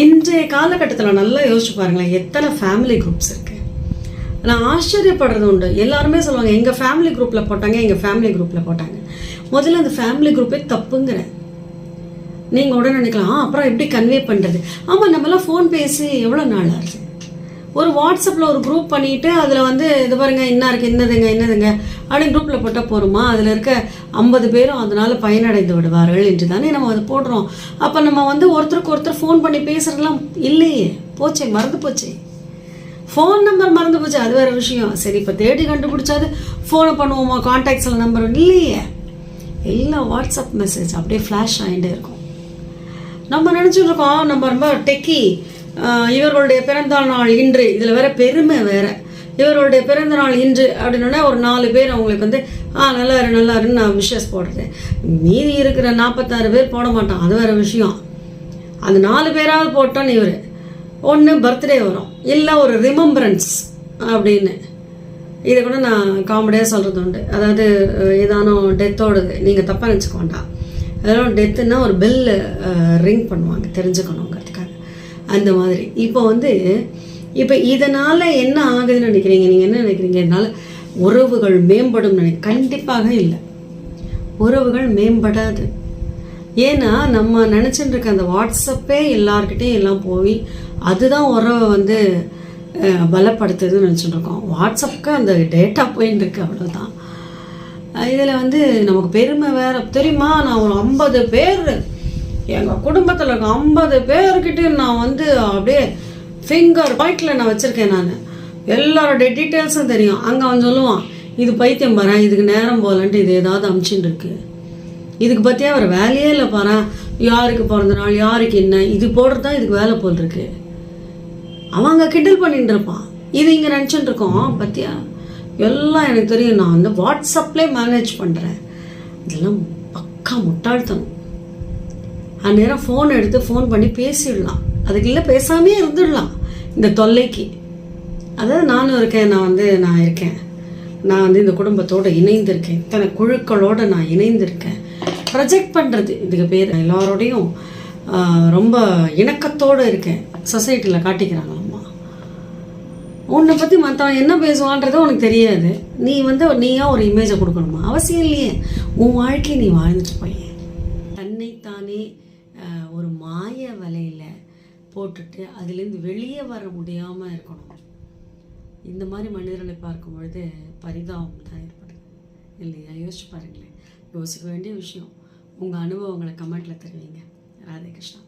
இன்றைய காலகட்டத்தில் நல்லா யோசிச்சு பாருங்களேன், எத்தனை ஃபேமிலி குரூப்ஸ் இருக்கு. நான் ஆச்சரியப்படுறது உண்டு. எல்லாருமே சொல்லுவாங்க எங்கள் ஃபேமிலி குரூப்பில் போட்டாங்க, எங்கள் ஃபேமிலி குரூப்பில் போட்டாங்க. முதல்ல அந்த ஃபேமிலி குரூப்பே தப்புங்கிறேன். நீங்கள் உடனே நினைக்கலாம் அப்புறம் எப்படி கன்வே பண்ணுறது. ஆமாம், நம்மளாம் ஃபோன் பேசி எவ்வளோ நாள் ஆகுது. ஒரு வாட்ஸ்அப்பில் ஒரு குரூப் பண்ணிவிட்டு அதில் வந்து இது பாருங்க என்ன இருக்குது என்னதுங்க அப்படின்னு குரூப்பில் போட்டால் போகிறோமா? அதில் இருக்க 50 பேரும் அதனால் பயனடைந்து விடுவார்கள் என்று தானே நம்ம அதை போடுறோம். அப்போ நம்ம வந்து ஒருத்தருக்கு ஒருத்தர் ஃபோன் பண்ணி பேசுகிறதுலாம் இல்லையே, போச்சே, மறந்து போச்சே. ஃபோன் நம்பர் மறந்து போச்சு, அது வேறு விஷயம். சரி, இப்போ தேடி கண்டுபிடிச்சாது ஃபோனை பண்ணுவோமா, கான்டாக்ட்ஸில் நம்பர் இல்லையே. எல்லாம் வாட்ஸ்அப் மெசேஜ் அப்படியே ஃப்ளாஷ் ஆகிட்டே இருக்கும். நம்ம நினச்சிட்டு இருக்கோம் நம்ம ரொம்ப டெக்கி, இவர்களுடைய பிறந்தநாள் நாள் இன்று, இதில் வேற பெருமை வேற. இவர்களுடைய பிறந்த நாள் இன்று அப்படின்னா ஒரு 4 பேர் அவங்களுக்கு வந்து நல்லாருன்னு நான் விஷஸ் போடுறது. மீதி இருக்கிற 46 பேர் போட மாட்டான், அது வேற விஷயம். அந்த 4 பேராவது போட்டோன்னு இவர் ஒன்று பர்த்டே வரும், இல்லை ஒரு ரிமெம்பரன்ஸ் அப்படின்னு. இதை கூட நான் காமெடியாக சொல்கிறது உண்டு. அதாவது ஏதானோ டெத்தோடது, நீங்கள் தப்பாக நினச்சிக்க வேண்டாம். அதெல்லாம் டெத்துன்னா ஒரு பெல் ரிங் பண்ணுவாங்க தெரிஞ்சுக்கணுங்கிறதுக்காக, அந்த மாதிரி. இப்போ இதனால் என்ன ஆகுதுன்னு நினைக்கிறீங்க? நீங்கள் என்ன நினைக்கிறீங்க? இதனால் உறவுகள் மேம்படும் கண்டிப்பாக இல்லை, உறவுகள் மேம்படாது. ஏன்னா நம்ம நினச்சிட்டு இருக்க அந்த வாட்ஸ்அப்பே எல்லார்கிட்டையும் எல்லாம் போய் அதுதான் உறவை வந்து பலப்படுத்துதுன்னு நினச்சிட்டு இருக்கோம். வாட்ஸ்அப்புக்கு அந்த டேட்டா போயின்னு இருக்கு, அவ்வளோதான். இதில் வந்து நமக்கு பெருமை வேறு தெரியுமா? நான் ஒரு 50 பேர் எங்கள் குடும்பத்தில் இருக்க 50 பேர்கிட்ட நான் வந்து அப்படியே ஃபிங்கர் பாயிண்டில் நான் வச்சுருக்கேன். நான் எல்லாரோடைய டீட்டெயில்ஸும் தெரியும். அங்கே அவன் சொல்லுவான், இது பைத்தியம் பாரு, இதுக்கு நேரம் போகலன்ட்டு இது ஏதாவது அமுச்சுட்டு இருக்கு, இதுக்கு பற்றியா ஒரு வேலையே இல்லை பாரு, யாருக்கு பிறந்த நாள் யாருக்கு என்ன இது போடுறது தான் இதுக்கு வேலை போல் இருக்கு. அவன் அங்கே கிண்டல் பண்ணிட்டு இருப்பான், இது இங்கே நினச்சிட்டு இருக்கோம். பற்றியா எல்லாம் எனக்கு தெரியும், நான் வந்து வாட்ஸ்அப்லேயே மேனேஜ் பண்ணுறேன். இதெல்லாம் பக்கா முட்டாள்தனம். அந்நேரம் ஃபோன் எடுத்து ஃபோன் பண்ணி பேசிடலாம், அதுக்கு இல்லை பேசாமே இருந்துடலாம் இந்த தொல்லைக்கு. அதாவது நானும் இருக்கேன், நான் இருக்கேன், நான் வந்து இந்த குடும்பத்தோடு இணைந்திருக்கேன், இத்தனை குழுக்களோடு நான் இணைந்திருக்கேன். ப்ரொஜெக்ட் பண்ணுறது இதுக்கு பேர். எல்லாரோடையும் ரொம்ப இணக்கத்தோடு இருக்கேன், சொசைட்டியில் காட்டிக்கிறாங்களாம்மா. உன்னை பற்றி மற்றவன் என்ன பேசுவான்றது உனக்கு தெரியாது, நீ வந்து நீயா ஒரு இமேஜை கொடுக்கணுமா? அவசியம் இல்லையே, உன் வாழ்க்கையை நீ வாழ்ந்துட்டு போய் தன்னைத்தானே ஒரு மாய வலையில் போட்டுட்டு அதுலேருந்து வெளியே வர முடியாமல் இருக்கணும். இந்த மாதிரி மனிதர்களை பார்க்கும் பொழுது பரிதாபம் தான் ஏற்படுது இல்லையா? யோசிச்சு பாருங்களேன். யோசிக்க வேண்டிய விஷயம். உங்கள் அனுபவங்களை கமெண்ட்டில் தெரிவிங்க. ராதே கிருஷ்ணா.